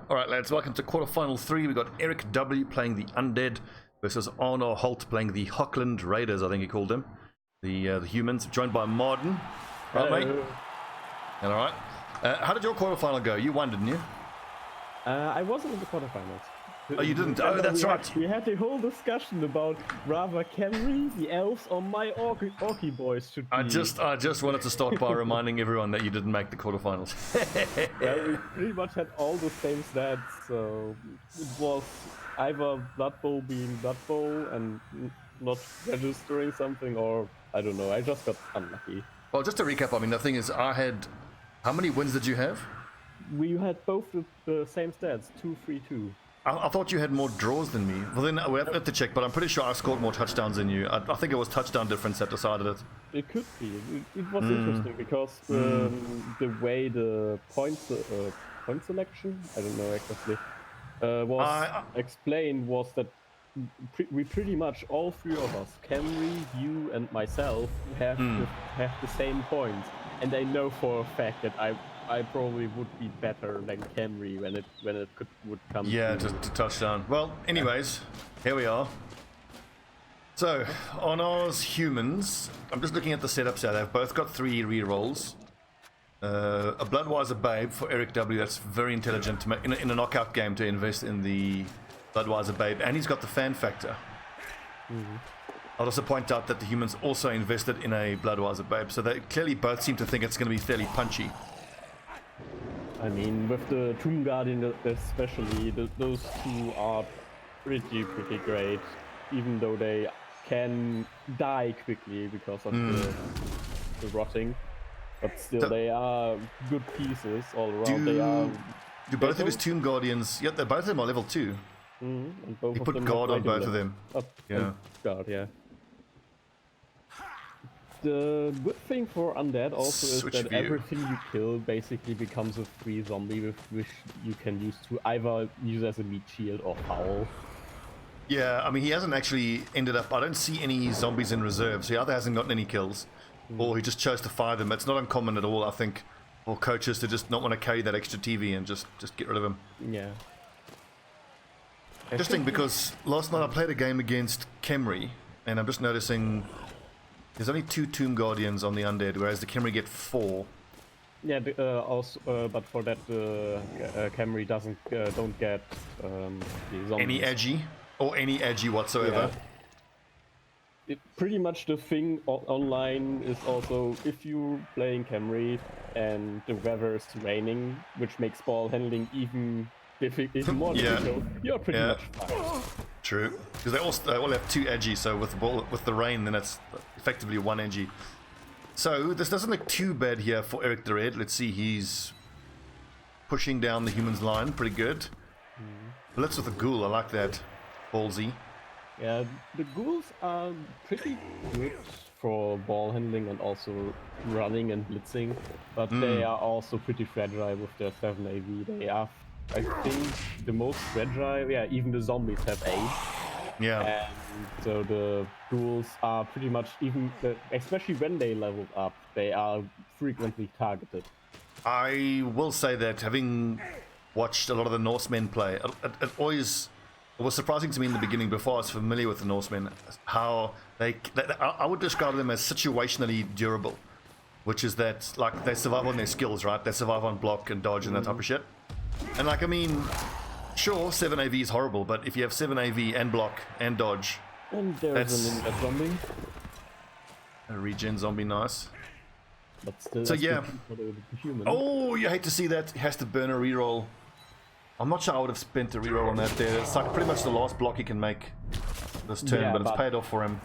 Alright lads, welcome to quarterfinal 3. We've got Erik W playing the Undead versus Arnar Holt playing the Reikland Reavers, I think he called them. The humans, joined by Martin. Right, mate? Alright. How did your quarterfinal go? You won, didn't you? I wasn't in the quarterfinals. Oh, you didn't? Oh, that's right. We had a whole discussion about rather Camry, the Elves, or my Orky boys should be. I just wanted to start by reminding everyone that you didn't make the quarterfinals. Yeah, we pretty much had all the same stats, so it was either Blood Bowl being Blood Bowl and not registering something, or I don't know, I just got unlucky. Well, just to recap, I mean, the thing is, I had... How many wins did you have? We had both the same stats, 2-3-2. I thought you had more draws than me. Well, then we have to check, but I'm pretty sure I scored more touchdowns than you. I think it was touchdown difference that decided it. It could be. It was interesting because the way the point selection, I don't know exactly, was explained was that we pretty much, all three of us, Camry, you and myself, have the same points. And I know for a fact that I probably would be better than Camry when it would come. Yeah, to touchdown. Well, anyways, here we are. So on ours humans, I'm just looking at the setups here. They've both got 3 rerolls. A Bloodwiser Babe for Erik W. That's very intelligent to make, in a knockout game, to invest in the Bloodwiser Babe, and he's got the fan factor. I'll also point out that the humans also invested in a Bloodwiser Babe, so they clearly both seem to think it's going to be fairly punchy. I mean, with the Tomb Guardian especially, those two are pretty great, even though they can die quickly because of the rotting. But still, they are good pieces all around. Do both of his Tomb Guardians... Yeah, both of them are level 2. And both he of put them guard on both of them. Yeah. Guard, yeah. The good thing for Undead also is that everything you kill basically becomes a free zombie, which you can use to either use as a meat shield or foul. Yeah, I mean, he hasn't actually ended up... I don't see any zombies in reserve, so he either hasn't gotten any kills, or he just chose to fire them. It's not uncommon at all, I think, for coaches to just not want to carry that extra TV and just get rid of him. Yeah. Interesting, because last night I played a game against Camry, and I'm just noticing there's only 2 Tomb Guardians on the Undead, whereas the Camry get 4. Yeah, but for that, Camry don't get the zombies. Any agi whatsoever. Yeah. Pretty much the thing online is also, if you're playing Camry and the weather is raining, which makes ball handling even more difficult, you're pretty much fine. True, because they all have 2 edgy, so with the rain, then it's effectively 1 edgy. So this doesn't look too bad here for Erik the Red. Let's see, he's pushing down the humans line, pretty good. Blitz with a ghoul, I like that. Ballsy. Yeah, the ghouls are pretty good for ball handling and also running and blitzing, but they are also pretty fragile with their 7 AV. They are, I think, the most fragile. Yeah, even the zombies have 8. Yeah. And so the ghouls are pretty much, even especially when they leveled up, they are frequently targeted. I will say that, having watched a lot of the Norsemen play, it was surprising to me in the beginning, before I was familiar with the Norsemen, how I would describe them as situationally durable, which is that, like, they survive on their skills, right? They survive on block and dodge and that type of shit. And, like, I mean, sure, 7 AV is horrible, but if you have 7 AV and block and dodge, and there's an Undead zombie. A regen zombie, nice. But still, so yeah. For the human. Oh, you hate to see that. He has to burn a reroll. I'm not sure I would have spent a reroll on that there. It's like pretty much the last block he can make this turn, but it's paid off for him.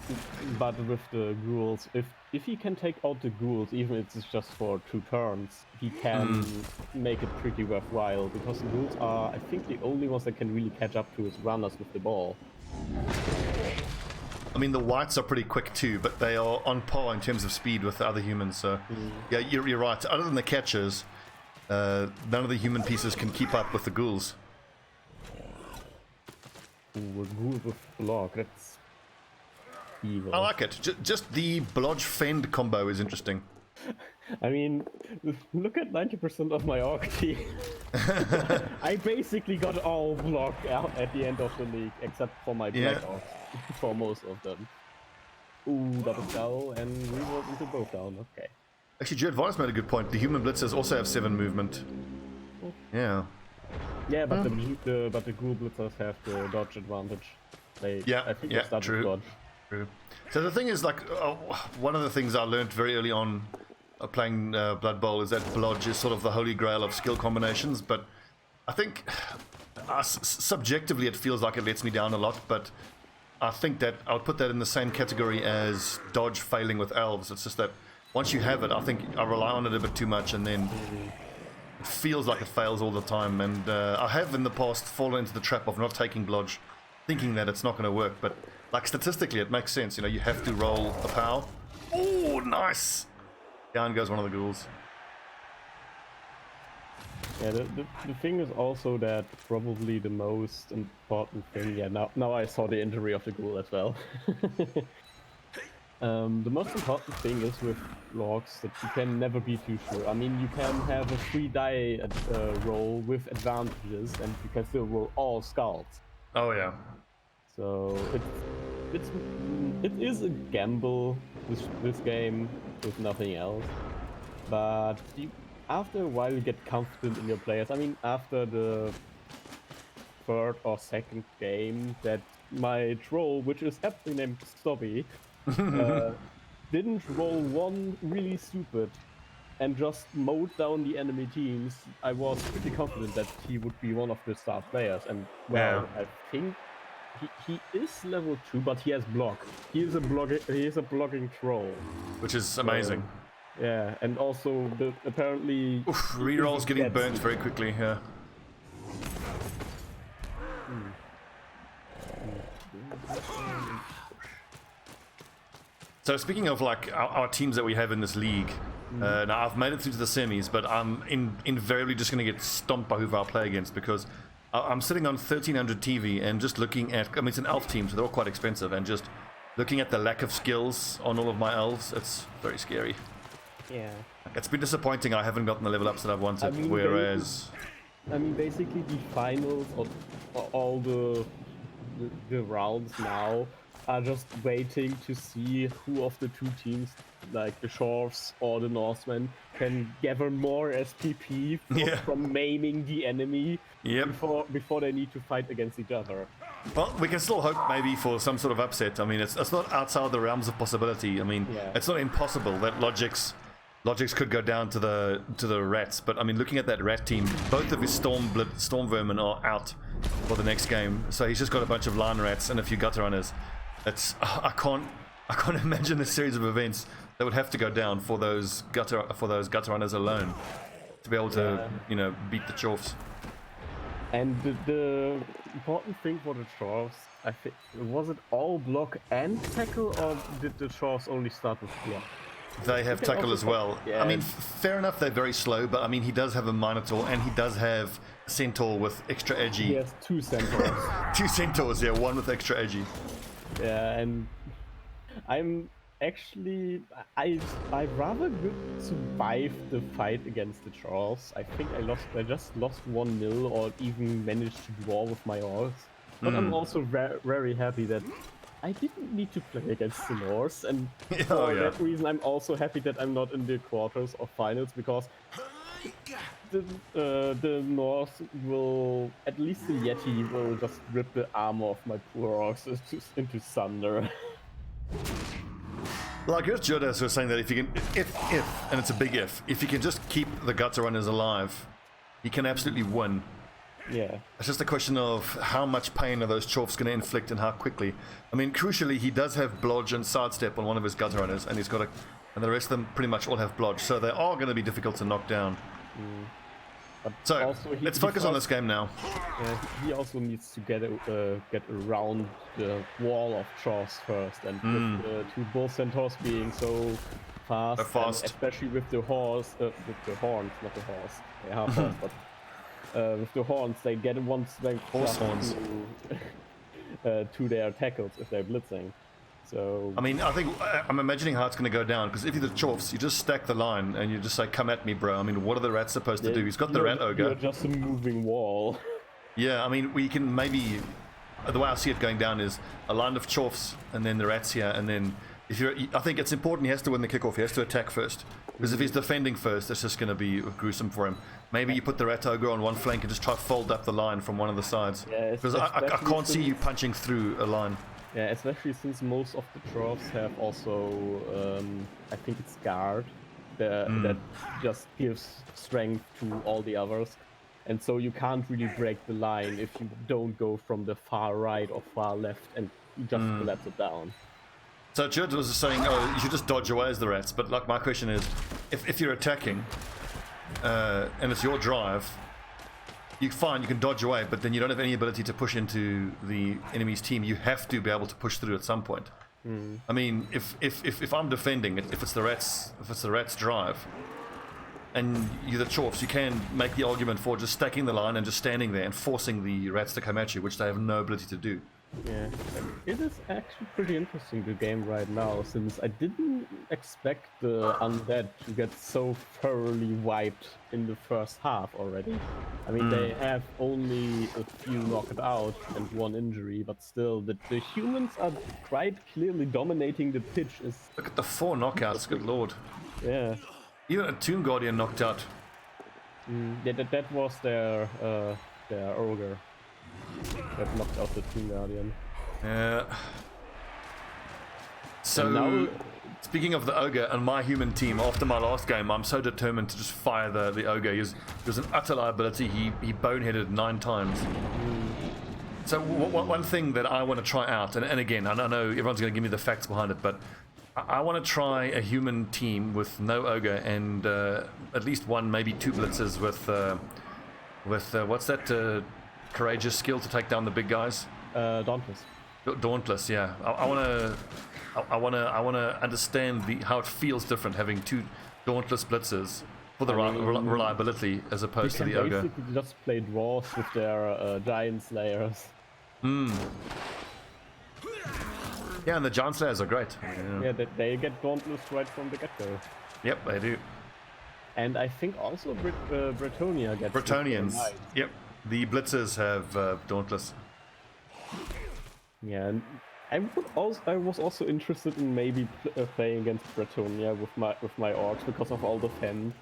But with the ghouls, if he can take out the ghouls, even if it's just for 2 turns, he can make it pretty worthwhile, because the ghouls are, I think, the only ones that can really catch up to his runners with the ball. I mean, the whites are pretty quick too, but they are on par in terms of speed with the other humans, so yeah, you're right. Other than the catchers, none of the human pieces can keep up with the ghouls. Ooh, a ghoul with block, that's evil. I like it. Just the blodge fend combo is interesting. I mean, look at 90% of my orc team. I basically got all blocked out at the end of the league, except for my black orcs, for most of them. Ooh, double skull, and reroll into both down, okay. Actually, Jared Vargas made a good point. The human blitzers also have 7 movement. Yeah. Yeah, but the ghoul blitzers have the dodge advantage. I think they start with dodge. True. So the thing is, like, one of the things I learned very early on playing Blood Bowl is that blodge is sort of the holy grail of skill combinations, but I think subjectively it feels like it lets me down a lot, but I think that I would put that in the same category as dodge failing with elves. It's just that once you have it, I think I rely on it a bit too much, and then it feels like it fails all the time. And I have in the past fallen into the trap of not taking blodge, thinking that it's not going to work, but like statistically it makes sense. You know, you have to roll a pow. Oh, nice! Down goes one of the ghouls. Yeah, the thing is also that probably the most important thing, now I saw the injury of the ghoul as well. The most important thing is with logs that you can never be too sure. I mean, you can have a 3 die roll with advantages, and you can still roll all skulls. Oh yeah. So it is a gamble, this game, with nothing else. But after a while you get confident in your players. I mean, after the 3rd or 2nd game, that my troll, which is aptly named Stobbie, didn't roll one really stupid and just mowed down the enemy teams, I was pretty confident that he would be one of the star players. And well, I think he is level 2, but he has block. He is a blocking troll, which is amazing. Yeah, and also apparently rerolls getting burnt very quickly here. So speaking of like our teams that we have in this league, now I've made it through to the semis, but I'm invariably just going to get stomped by whoever I play against, because I'm sitting on 1300 TV and just looking at, I mean, it's an elf team, so they're all quite expensive, and just looking at the lack of skills on all of my elves, it's very scary. Yeah. It's been disappointing I haven't gotten the level ups that I've wanted, whereas... I mean, basically the finals of all the rounds now are just waiting to see who of the 2 teams, like the Dwarfs or the Norsemen, can gather more SPP from maiming the enemy before they need to fight against each other. Well, we can still hope maybe for some sort of upset. I mean, it's not outside the realms of possibility. I mean, it's not impossible that Logix could go down to the rats, but I mean, looking at that rat team, both of his storm vermin are out for the next game, so he's just got a bunch of line rats and a few gutter runners. I can't imagine a series of events that would have to go down for those gutter runners alone to be able to beat the Dwarfs. And the important thing for the Dwarfs, I think, was it all block and tackle, or did the Dwarfs only start with block? They have tackle as well. Yeah. I mean, fair enough, they're very slow, but I mean, he does have a Minotaur, and he does have Centaur with extra edgy. He has 2 Centaurs. 2 Centaurs, yeah, one with extra edgy. Yeah, and I'm actually... I'd rather survive the fight against the Dwarfs. I think I just lost 1-0 or even managed to draw with my Orcs. But I'm also very happy that I didn't need to play against the Norse, and for that reason I'm also happy that I'm not in the quarters or finals, because the Norse will, at least the Yeti, will just rip the armor of my poor Orcs into thunder. Like Jodas was saying that if you can, and it's a big if you can just keep the gutter runners alive, you can absolutely win. Yeah. It's just a question of how much pain are those Dwarfs going to inflict and how quickly. I mean, crucially, he does have blodge and sidestep on one of his gutter runners, and and the rest of them pretty much all have blodge, so they are going to be difficult to knock down. So let's focus on this game now. He also needs to get around the wall of Dwarfs first, and with the 2 bull centaurs being so fast, especially with the horns, not the horse. They have horns, but. With the horns, they get 1 strength horse horns to their tackles if they're blitzing. So I mean, I think I'm imagining how it's going to go down, because if you're the Dwarfs, you just stack the line and you just say, "Come at me, bro." I mean, what are the rats supposed to do? He's got the rat ogre. You're just a moving wall. Yeah, I mean, we can maybe. The way I see it going down is a line of Dwarfs and then the rats here, and then if you're, I think it's important he has to win the kickoff. He has to attack first, because if he's defending first, it's just going to be gruesome for him. Maybe you put the rat ogre on one flank and just try to fold up the line from one of the sides, because I can't see you punching through a line. Yeah, especially since most of the Dwarfs have also, I think it's guard, that just gives strength to all the others. And so you can't really break the line if you don't go from the far right or far left and just collapse it down. So Judd was saying, oh, you should just dodge away as the rats, but like my question is, if you're attacking, and it's your drive, you can dodge away, but then you don't have any ability to push into the enemy's team. You have to be able to push through at some point. I mean, if I'm defending, if it's the rats' drive, and you're the Dwarfs, you can make the argument for just stacking the line and just standing there and forcing the rats to come at you, which they have no ability to do. Yeah, it is actually pretty interesting, the game right now, since I didn't expect the Undead to get so thoroughly wiped in the first half already. I mean, they have only a few knocked out and one injury, but still, the humans are quite clearly dominating the pitch. Look at the 4 knockouts, good lord. Yeah. Even a Tomb Guardian knocked out. Yeah, that was their ogre that knocked out the Tomb Guardian. Yeah. So, speaking of the ogre and my human team, after my last game, I'm so determined to just fire the ogre. He was an utter liability. He boneheaded 9 times. So one thing that I want to try out, and again, I know everyone's going to give me the facts behind it, but I want to try a human team with no ogre and at least 1, maybe 2 blitzers with what's that courageous skill to take down the big guys? Dauntless. Dauntless, yeah. I want to understand how it feels different having 2 dauntless blitzers for the reliability as opposed to the ogre. You basically just play dwarves with their giant slayers. Yeah, and the giant slayers are great. Yeah, they get dauntless right from the get-go. Yep, they do. And I think also Bretonnia gets Bretonians. Yep, the blitzers have dauntless. Yeah, and I was also interested in maybe playing against Bretonnia with my orcs because of all the fen,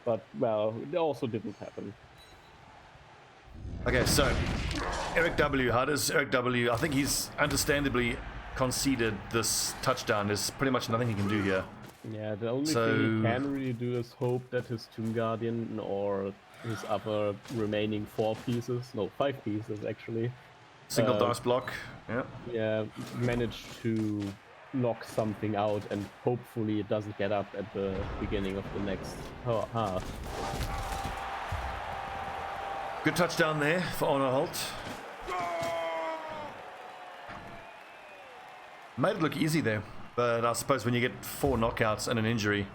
but well, it also didn't happen. Okay, so Erik W. How does Erik W? I think he's understandably conceded this touchdown. There's pretty much nothing he can do here. Yeah, the only thing he can really do is hope that his Tomb Guardian or his other remaining 5 pieces actually. Single dice block, yeah. Yeah, manage to knock something out, and hopefully it doesn't get up at the beginning of the next half. Good touchdown there for Arnar Holt. Made it look easy there, but I suppose when you get 4 knockouts and an injury...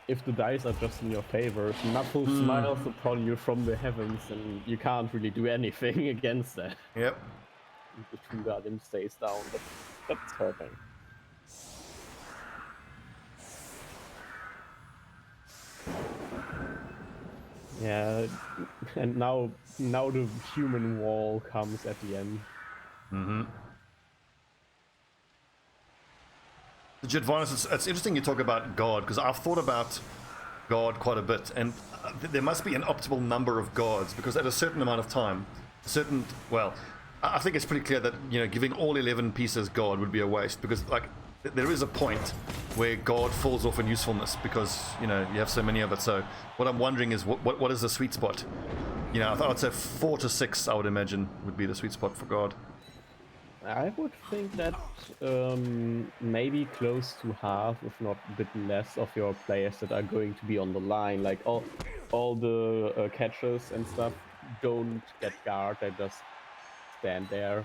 If the dice are just in your favor, Knuckle smiles upon you from the heavens, and you can't really do anything against that. Yep. The Tomb Guardian stays down, but that's hurting. Yeah, and now the human wall comes at the end. Jadvanis, it's interesting you talk about guard, because I've thought about guard quite a bit, and there must be an optimal number of guards, because at a certain amount of time, I think it's pretty clear that, you know, giving all 11 pieces guard would be a waste, because like there is a point where guard falls off in usefulness because, you know, you have so many of it. So what I'm wondering is what is the sweet spot? You know, I'd say 4 to 6, I would imagine, would be the sweet spot for guard. I would think that maybe close to half, if not a bit less, of your players that are going to be on the line, like all the catchers and stuff, don't get guard. They just stand there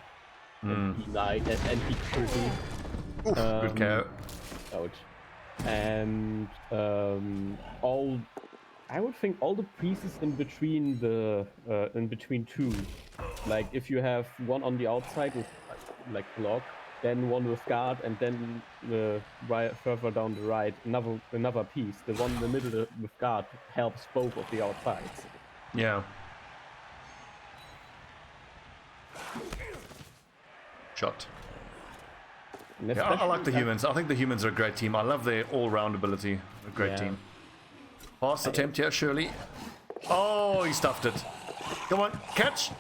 and be nice and be cozy. Good KO. Ouch. And I would think all the pieces in between in between 2, like if you have one on the outside with like block, then one with guard, and then further down the right, another piece. The one in the middle with guard helps both of the outsides. Yeah. Shot. Yeah, I like the humans. I think the humans are a great team. I love their all-round ability. A great team. Pass attempt here, surely. Oh, he stuffed it. Come on, catch.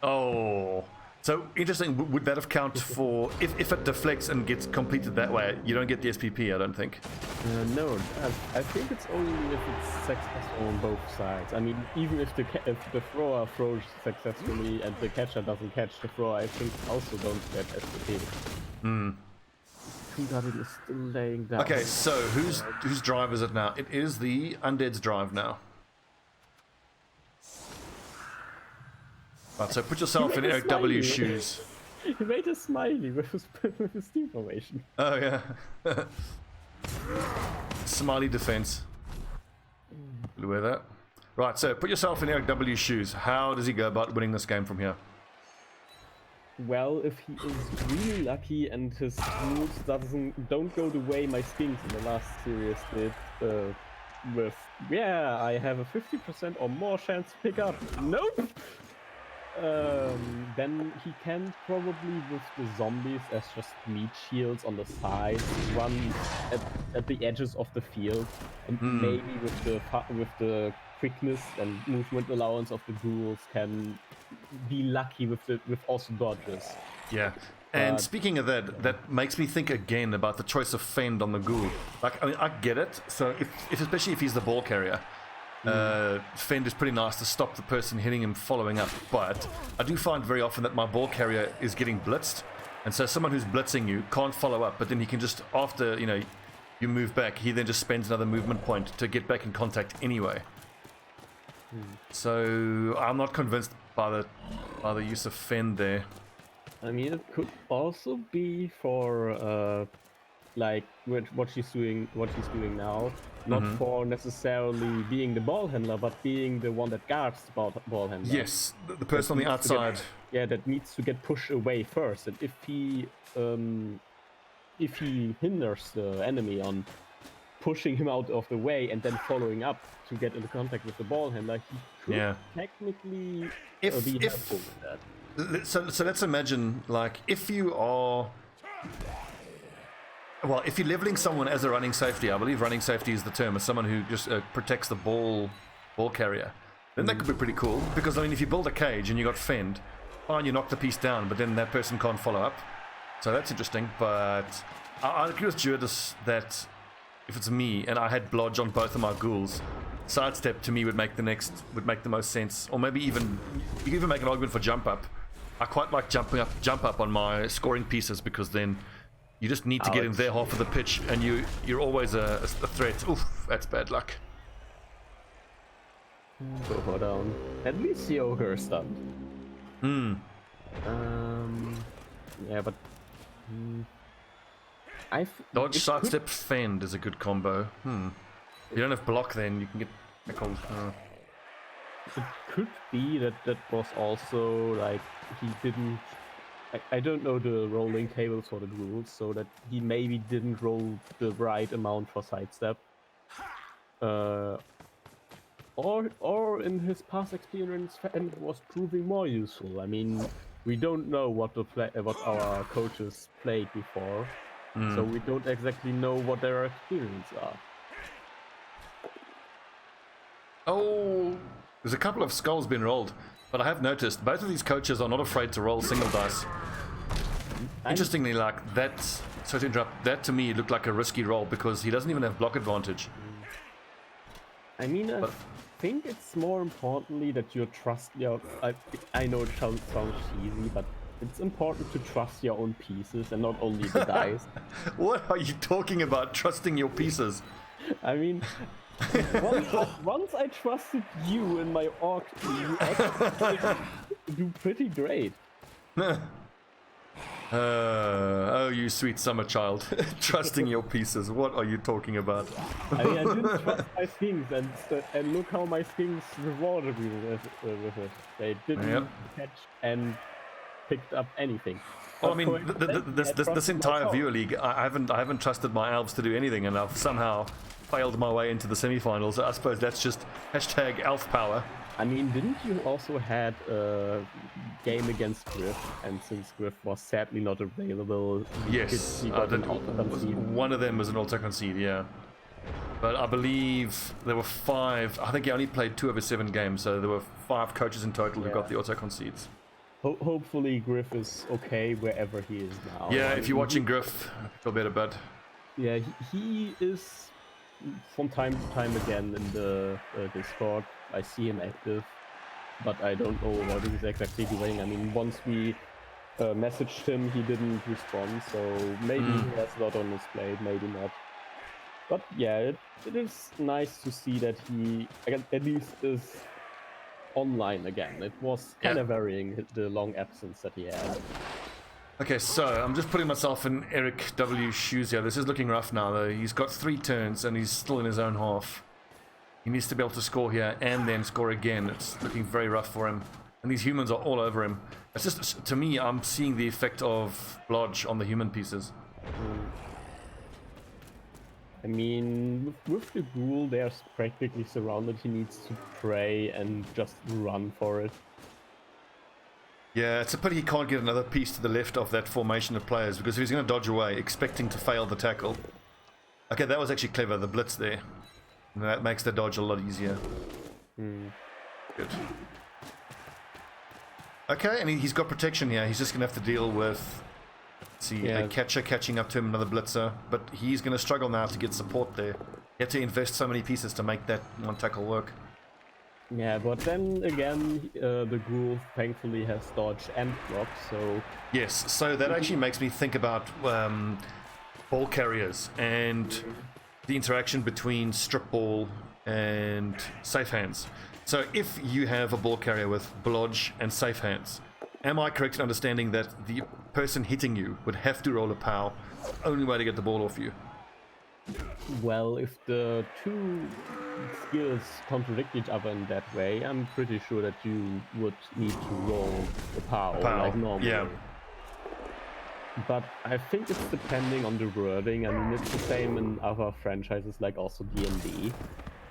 Oh. So, interesting. Would that have counted for... If it deflects and gets completed that way, you don't get the SPP, I don't think. No, I think it's only if it's successful on both sides. I mean, even if the thrower throws successfully and the catcher doesn't catch the thrower, I think also don't get SPP. Kungadin is still laying down. Okay, so whose drive is it now? It is the Undead's drive now. Right, so put yourself in Erik W's shoes. He made a smiley with his team formation. Oh yeah. Smiley defense. We'll wear that. Right, so put yourself in Erik W's shoes. How does he go about winning this game from here? Well, if he is really lucky and his rules don't go the way my skins in the last series did, I have a 50% or more chance to pick up. Nope. Then he can probably, with the zombies as just meat shields on the side, run at the edges of the field, and maybe with the quickness and movement allowance of the ghouls can be lucky with also dodges. Yeah. And speaking of that, that makes me think again about the choice of fend on the ghoul. Like, I mean, I get it. So if especially if he's the ball carrier, fend is pretty nice to stop the person hitting him following up, but I do find very often that my ball carrier is getting blitzed, and so someone who's blitzing you can't follow up, but then he can just, after you move back, he then just spends another movement point to get back in contact anyway. So I'm not convinced by the use of fend there. I mean, it could also be for like what she's doing now, not for necessarily being the ball handler, but being the one that guards the ball handler. Yes, the person on the outside. That needs to get pushed away first, and if he hinders the enemy on pushing him out of the way and then following up to get into contact with the ball handler, he could technically be helpful with that. So let's imagine, like, if you're leveling someone as a running safety, I believe running safety is the term, as someone who just protects the ball carrier, then that could be pretty cool. Because, I mean, if you build a cage and you got fend, fine, you knock the piece down, but then that person can't follow up. So that's interesting, but I agree with Judas that if it's me and I had blodge on both of my ghouls, sidestep to me would make the most sense. Or maybe even, you can even make an argument for jump up. I quite like jump up on my scoring pieces, because then you just need to get in their half of the pitch, and you're always a threat. Oof, that's bad luck. Go down. At least the ogre is stunned. Yeah, but dodge, sidestep, fend is a good combo. You don't have block, then you can get back on. It could be that was also like he didn't. I don't know the rolling tables for the rules, so that he maybe didn't roll the right amount for sidestep. Or in his past experience, fend was proving more useful. I mean, we don't know what our coaches played before, so we don't exactly know what their experience are. Oh, there's a couple of skulls been rolled, but I have noticed both of these coaches are not afraid to roll single dice. Interestingly, like that, sorry to interrupt, that to me looked like a risky roll because he doesn't even have block advantage. I mean, I think it's more importantly that you trust your. I know it sounds cheesy, but it's important to trust your own pieces and not only the dice. What are you talking about? Trusting your pieces? I mean, once I trusted you in my orc team, you actually do pretty great. Oh, you sweet summer child. Trusting your pieces. What are you talking about? I mean, I didn't trust my skins, and look how my skins rewarded me with it. They didn't catch, and picked up anything. Well, I mean, this entire viewer league, I haven't trusted my elves to do anything, and I've somehow failed my way into the semifinals. I suppose that's just hashtag elf power. I mean, didn't you also had a game against Griff, and since Griff was sadly not available, yes, one of them was an auto concede, yeah. But I believe there were 5. I think he only played 2 of his 7 games, so there were 5 coaches in total who got the auto concedes. Hopefully Griff is okay wherever he is now. Yeah, if you're watching Griff, feel better, bud. Yeah, he is from time to time again in the Discord. I see him active, but I don't know what he's exactly doing. I mean, once we messaged him, he didn't respond, so maybe he has a lot on his plate, maybe not. But yeah, it is nice to see that he at least is online again. It was kind of varying, the long absence that he had. Okay, so I'm just putting myself in Erik W's shoes here. This is looking rough now, though. He's got 3 turns and he's still in his own half. He needs to be able to score here and then score again. It's looking very rough for him. And these humans are all over him. It's just, to me, I'm seeing the effect of Blodge on the human pieces. I mean, with the ghoul, they're practically surrounded. He needs to pray and just run for it. Yeah, it's a pity he can't get another piece to the left of that formation of players, because if he's going to dodge away, expecting to fail the tackle... Okay, that was actually clever, the blitz there. And that makes the dodge a lot easier. Good. Okay, and he's got protection here. He's just going to have to deal with... See, a catcher catching up to him, another blitzer. But he's going to struggle now to get support there. You have to invest so many pieces to make that one tackle work. Yeah, but then again, the ghoul thankfully has dodge and block, so... Yes, so that actually makes me think about ball carriers and the interaction between strip ball and safe hands. So if you have a ball carrier with blodge and safe hands, am I correct in understanding that the person hitting you would have to roll a POW, only way to get the ball off you? Well, if the 2 skills contradict each other in that way, I'm pretty sure that you would need to roll the POW like normally. Yeah. But I think it's depending on the wording. I mean, it's the same in other franchises like also D&D.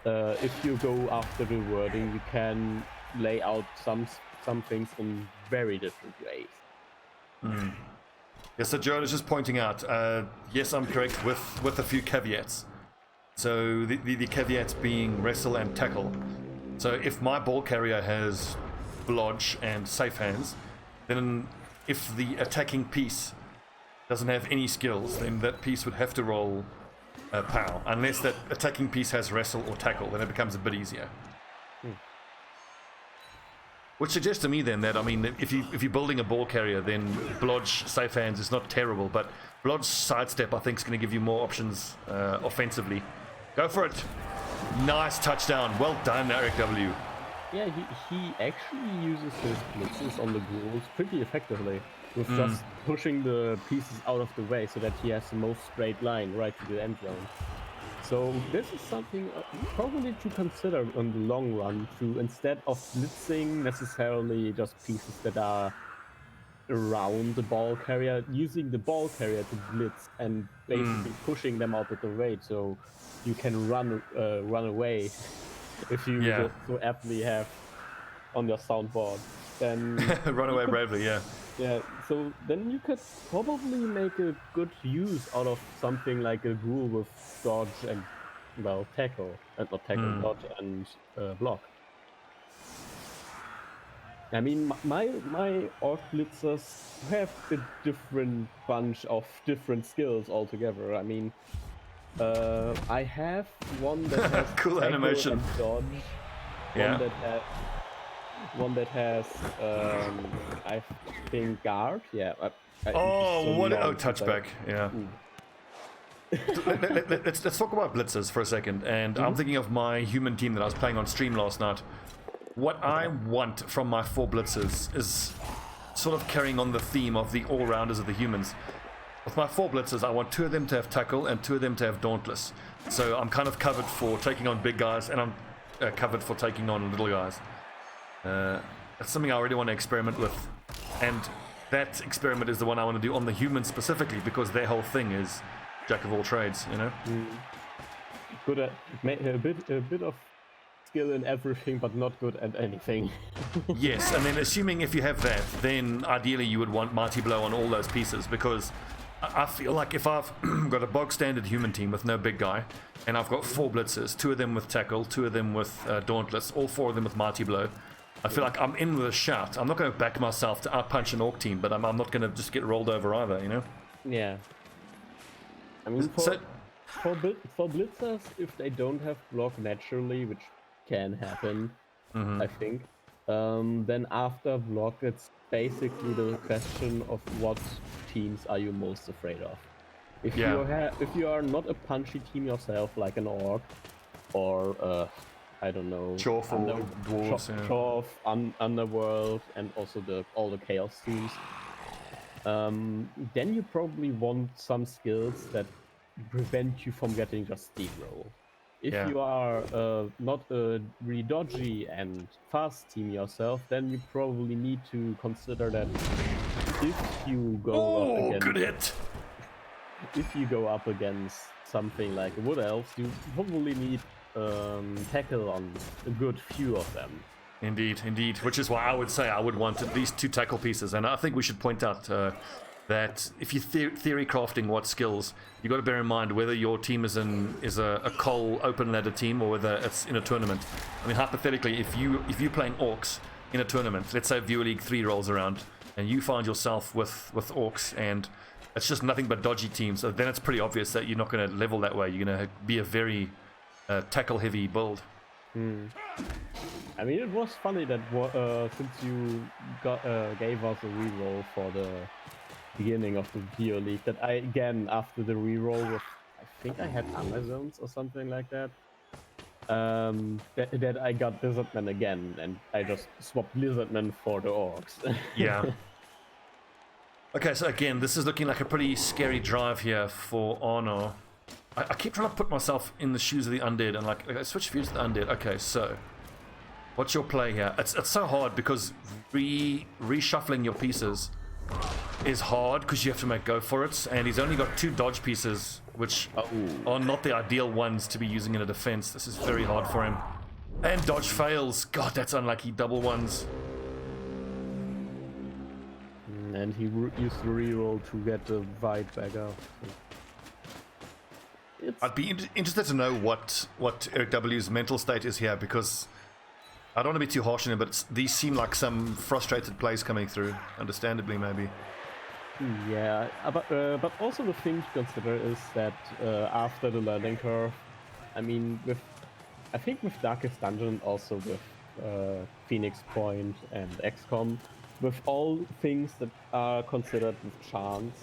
If you go after the wording, you can lay out some things in very different ways. Yes, so Joe is just pointing out, yes, I'm correct with a few caveats. So the caveats being wrestle and tackle. So if my ball carrier has blodge and safe hands, then if the attacking piece doesn't have any skills, then that piece would have to roll POW. Unless that attacking piece has wrestle or tackle, then it becomes a bit easier. Which suggests to me then that, I mean, if you're building a ball carrier, then blodge safe hands is not terrible, but blodge sidestep I think is going to give you more options offensively. Go for it. Nice touchdown. Well done, Erik W. Yeah, he actually uses his blitzes on the ghouls pretty effectively, with just pushing the pieces out of the way so that he has the most straight line right to the end zone. So this is something probably to consider in the long run, to instead of blitzing necessarily just pieces that are around the ball carrier, using the ball carrier to blitz and basically pushing them out of the way so you can run away if you just so aptly have on your soundboard. Then run away bravely, yeah. Yeah, so then you could probably make a good use out of something like a ghoul with dodge and, well, tackle. And not tackle, dodge and block. I mean, my Orc Blitzers have a different bunch of different skills altogether. I mean, I have one that has cool tackle animation and dodge. One that has, I think, guard. Yeah. Touchback. Yeah. Let's talk about blitzers for a second. And I'm thinking of my human team that I was playing on stream last night. What I want from my 4 blitzers is sort of carrying on the theme of the all-rounders of the humans. With my 4 blitzers, I want 2 of them to have tackle and 2 of them to have dauntless. So I'm kind of covered for taking on big guys, and I'm covered for taking on little guys. That's something I really want to experiment with. And that experiment is the one I want to do on the humans specifically, because their whole thing is jack of all trades, you know? Good at a bit of skill in everything, but not good at anything. Yes, and then assuming if you have that, then ideally you would want Mighty Blow on all those pieces, because I feel like if I've got a bog standard human team with no big guy, and I've got 4 blitzers, 2 of them with tackle, 2 of them with dauntless, all 4 of them with Mighty Blow, I feel like I'm in with a shout. I'm not going to back myself to outpunch an orc team, but I'm not going to just get rolled over either, you know? Yeah. I mean, for blitzers, if they don't have block naturally, which can happen, I think, then after block, it's basically the question of what teams are you most afraid of. If you are not a punchy team yourself, like an orc, or I don't know, Chorf or Dwarfs, Chorf, Underworld, and also all the Chaos teams, then you probably want some skills that prevent you from getting just steamroll. If you are not a really dodgy and fast team yourself, then you probably need to consider that if you go up against something like Wood Elves, you probably need tackle on a good few of them. Indeed, indeed. Which is why I would say I would want at least 2 tackle pieces. And I think we should point out that if you're theory crafting what skills, you got to bear in mind whether your team is a Col open ladder team or whether it's in a tournament. I mean, hypothetically, if you're playing Orcs in a tournament, let's say Viewer League 3 rolls around, and you find yourself with Orcs and it's just nothing but dodgy teams, so then it's pretty obvious that you're not going to level that way. You're going to be a very tackle heavy build. I mean, it was funny that since you gave us a reroll for the beginning of the Viewer League, that I again after the reroll with, I think I had Amazons or something like that, that I got Lizardmen again, and I just swapped Lizardmen for the Orcs. Yeah. Okay, so again, this is looking like a pretty scary drive here for Arnar. I keep trying to put myself in the shoes of the Undead, and like, okay, switch views to the Undead. Okay, so what's your play here? It's so hard because reshuffling your pieces is hard because you have to make go for it, and he's only got 2 dodge pieces, which are not the ideal ones to be using in a defense. This is very hard for him. And dodge fails. God, that's unlucky. Double ones. And he used the reroll to get the Vite back up. I'd be interested to know what Erik W's mental state is here, because I don't want to be too harsh on him, but these seem like some frustrated plays coming through, understandably maybe. Yeah, but also the thing to consider is that after the learning curve, I mean, I think with Darkest Dungeon, also with Phoenix Point and XCOM, with all things that are considered with chance,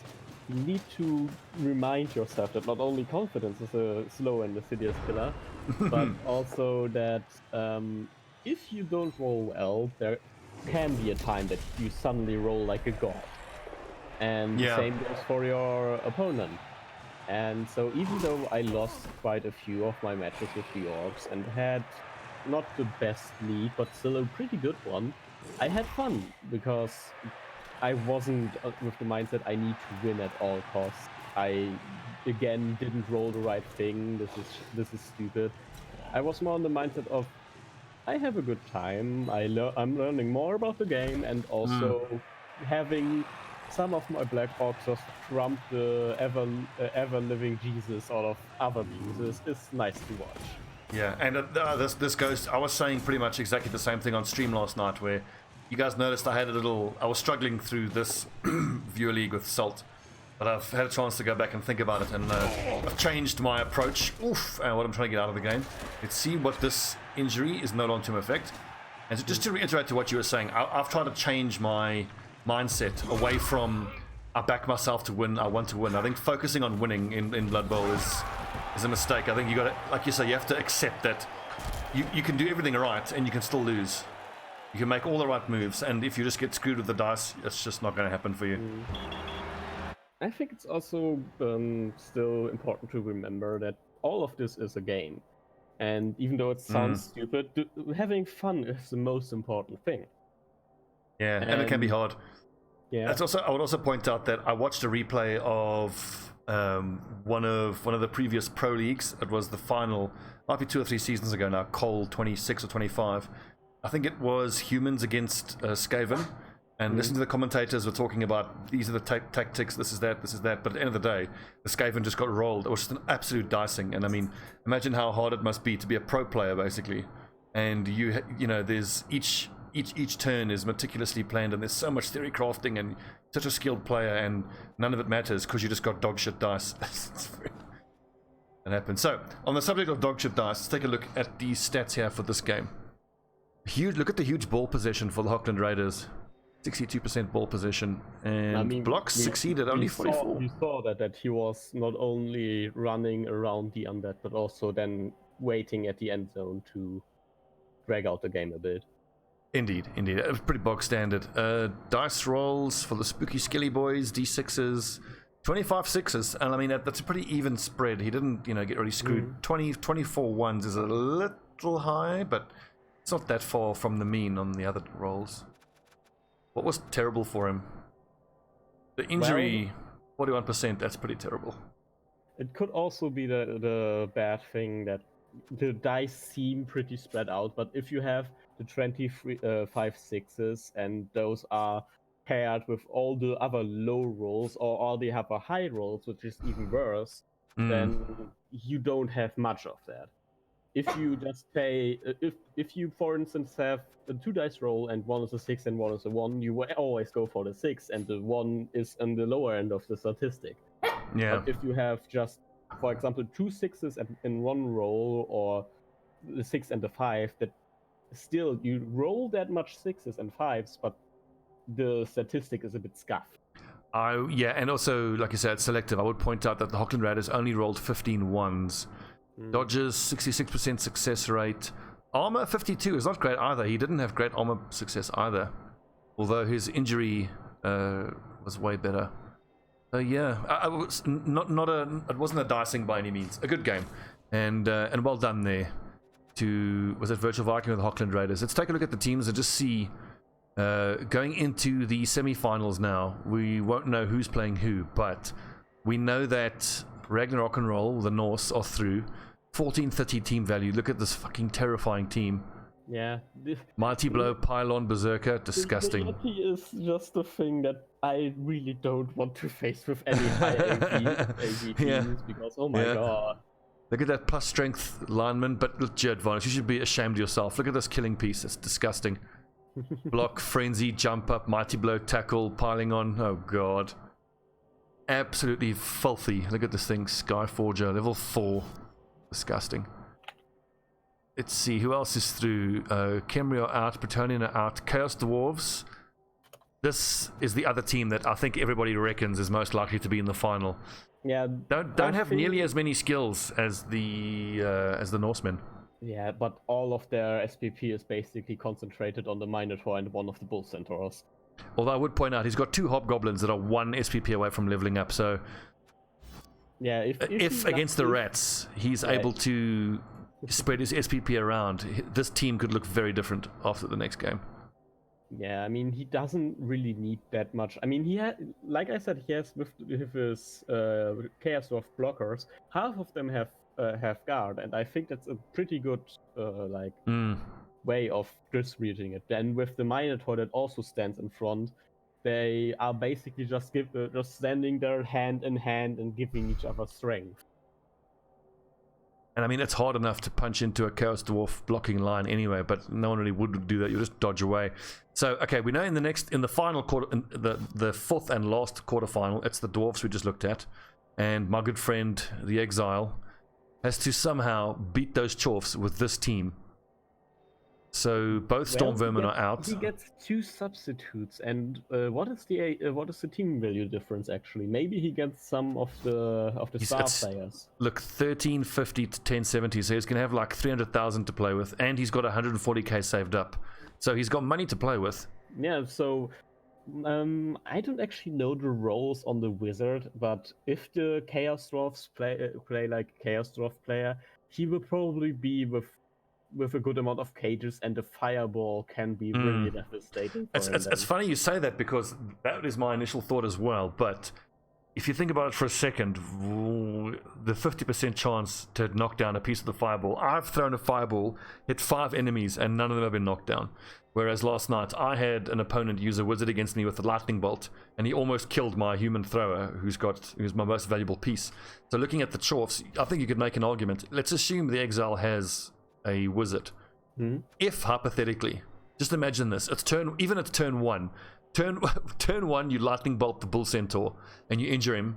you need to remind yourself that not only confidence is a slow and insidious killer, but also that if you don't roll well, there can be a time that you suddenly roll like a god. And the same goes for your opponent. And so even though I lost quite a few of my matches with the Orcs and had not the best lead, but still a pretty good one, I had fun because I wasn't with the mindset I need to win at all costs. I again didn't roll the right thing. This is stupid. I was more on the mindset of I have a good time. I'm learning more about the game, and also having some of my Black Orcs just trump the ever living Jesus out of other beings is nice to watch. Yeah, and this goes. I was saying pretty much exactly the same thing on stream last night, where you guys noticed I was struggling through this Viewer League with Salt, but I've had a chance to go back and think about it, and I've changed my approach. And what I'm trying to get out of the game. Let's see what this injury is no longer to effect. And so just to reiterate to what you were saying, I've tried to change my mindset away from I back myself to win, I want to win. I think focusing on winning in Blood Bowl is a mistake. I think you got to, like you say, you have to accept that you can do everything right and you can still lose. You can make all the right moves, and if you just get screwed with the dice, it's just not going to happen for you. I think it's also still important to remember that all of this is a game. And even though it sounds stupid, having fun is the most important thing. Yeah, and it can be hard. Yeah. I would also point out that I watched a replay of one of the previous pro leagues. It was the final, might be 2 or 3 seasons ago now. Cole 26 or 25. I think it was humans against Skaven. And listening to the commentators were talking about these are the tactics, this is that. But at the end of the day, the Skaven just got rolled. It was just an absolute dicing. And I mean, imagine how hard it must be to be a pro player, basically. And you know, there's each turn is meticulously planned, and there's so much theory crafting, and such a skilled player, and none of it matters because you just got dog shit dice. That happens. So, on the subject of dog shit dice, let's take a look at the stats here for this game. Look at the huge ball possession for the Reikland Reavers. 62% ball possession, and blocks succeeded only 44. You saw that he was not only running around the Undead, but also then waiting at the end zone to drag out the game a bit. Indeed. It was pretty bog standard. Dice rolls for the spooky skilly boys, D6s, 25 6s, and I mean that's a pretty even spread. He didn't, get really screwed. 24 1s is a little high, but it's not that far from the mean on the other rolls. What was terrible for him? The injury, 41%, that's pretty terrible. It could also be the bad thing that the dice seem pretty spread out, but if you have the 25 6s and those are paired with all the other low rolls, or they have a high rolls, which is even worse, then you don't have much of that. If you just play, if you, for instance, have a 2 dice roll and one is a 6 and one is a 1, you will always go for the 6, and the 1 is on the lower end of the statistic. Yeah. But if you have just, for example, 2 6s in one roll, or the 6 and the 5, that still you roll that much 6s and 5s, but the statistic is a bit scuffed. Yeah, and also, like you said, selective. I would point out that the Reikland Reavers only rolled 15 1s. Dodges, 66% success rate. Armor, 52 is not great either. He didn't have great armor success either, although his injury was way better. Yeah, it wasn't a dicing by any means. A good game, and well done there. Was it Virtual Viking with the Reikland Reavers? Let's take a look at the teams and just see. Going into the semi-finals now, we won't know who's playing who, but we know that Ragnarok and Roll, the Norse, are through. 1430 team value. Look at this fucking terrifying team. Yeah. Mighty Blow, Pylon, Berserker, disgusting. Disability is just a thing that I really don't want to face with any high AV teams, because oh my god. Look at that plus strength lineman, but with G advantage. You should be ashamed of yourself. Look at this killing piece. It's disgusting. Block, frenzy, jump up, mighty blow, tackle, piling on. Oh god. Absolutely filthy. Look at this thing. Skyforger, level 4. Disgusting. Let's see, who else is through? Khemri are out, Bretonnia are out, Chaos Dwarfs. This is the other team that I think everybody reckons is most likely to be in the final. Yeah. Don't have nearly as many skills as the Norsemen. Yeah, but all of their SPP is basically concentrated on the Minotaur and one of the Bull Centaurs. Although I would point out he's got 2 Hobgoblins that are 1 SPP away from leveling up, so yeah, if against the rats he's able to spread his SPP around, this team could look very different after the next game. Yeah, I mean, he doesn't really need that much. I mean, he had, like I said, he has with his Chaos Dwarf blockers, half of them have guard, and I think that's a pretty good way of distributing it. Then with the Minotaur that also stands in front, they are basically just standing there hand in hand and giving each other strength. And I mean, it's hard enough to punch into a Chaos Dwarf blocking line anyway, but no one really would do that. You just dodge away. So, okay, we know in the final quarter, the 4th and last quarterfinal, it's the Dwarfs we just looked at, and my good friend the Exile has to somehow beat those Chorfs with this team. So both Storm Vermin are out. He gets 2 substitutes, and what is the team value difference actually? Maybe he gets some of the star players. Look, 1350 to 1070, so he's gonna have like 300,000 to play with, and he's got 140k saved up, so he's got money to play with. Yeah, so I don't actually know the roles on the Wizard, but if the Chaos Dwarfs play like Chaos Dwarf player, he will probably be with with a good amount of cages, and the fireball can be really devastating for him. It's funny you say that, because that is my initial thought as well, but if you think about it for a second, the 50% chance to knock down a piece of the fireball. I've thrown a fireball, hit 5 enemies, and none of them have been knocked down. Whereas last night, I had an opponent use a wizard against me with a lightning bolt, and he almost killed my human thrower, who's my most valuable piece. So looking at the Dwarfs, I think you could make an argument. Let's assume the exile has a wizard. If, hypothetically, just imagine this, it's turn 1. Turn 1, you lightning bolt the bull centaur and you injure him,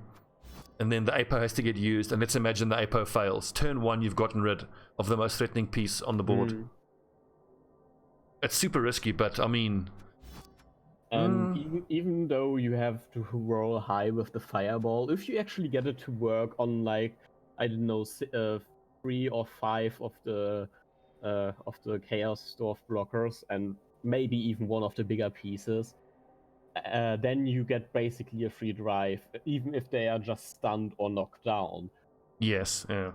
and then the APO has to get used, and let's imagine the APO fails. Turn 1, you've gotten rid of the most threatening piece on the board. It's super risky, but I mean, and even though you have to roll high with the fireball, if you actually get it to work on, like, I don't know, 3 or 5 of the chaos dwarf blockers, and maybe even one of the bigger pieces, then you get basically a free drive, even if they are just stunned or knocked down. Yes, yeah.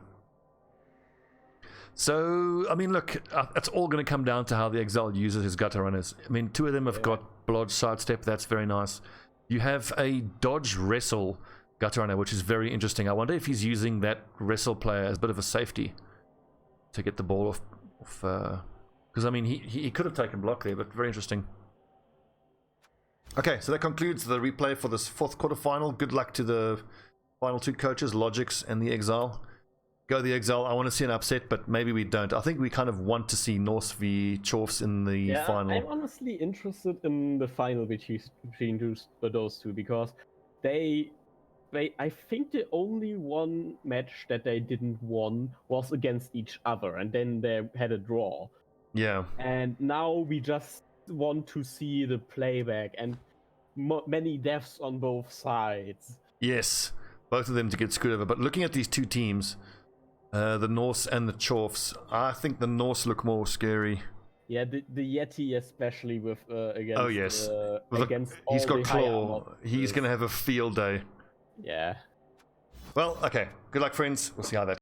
So, I mean, look, it's all going to come down to how the exile uses his gutter runners. I mean, 2 of them have got blodge sidestep, that's very nice. You have a dodge wrestle gutter runner, which is very interesting. I wonder if he's using that wrestle player as a bit of a safety to get the ball off because I mean, he could have taken block there, but very interesting. Okay, so that concludes the replay for this 4th quarterfinal. Good luck to the final 2 coaches, Logics and the Exile. Go the Exile. I want to see an upset, but maybe we don't. I think we kind of want to see Norse v Dwarfs in the final. I'm honestly interested in the final between those two, because I think the only one match that they didn't won was against each other, and then they had a draw. Yeah. And now we just want to see the playback, and many deaths on both sides. Yes, both of them to get screwed over. But looking at these 2 teams, the Norse and the Dwarfs, I think the Norse look more scary. Yeah, the Yeti especially with against. Oh yes, against he's all got claw. He's going to have a field day. Yeah. Well, okay. Good luck, friends. We'll see how that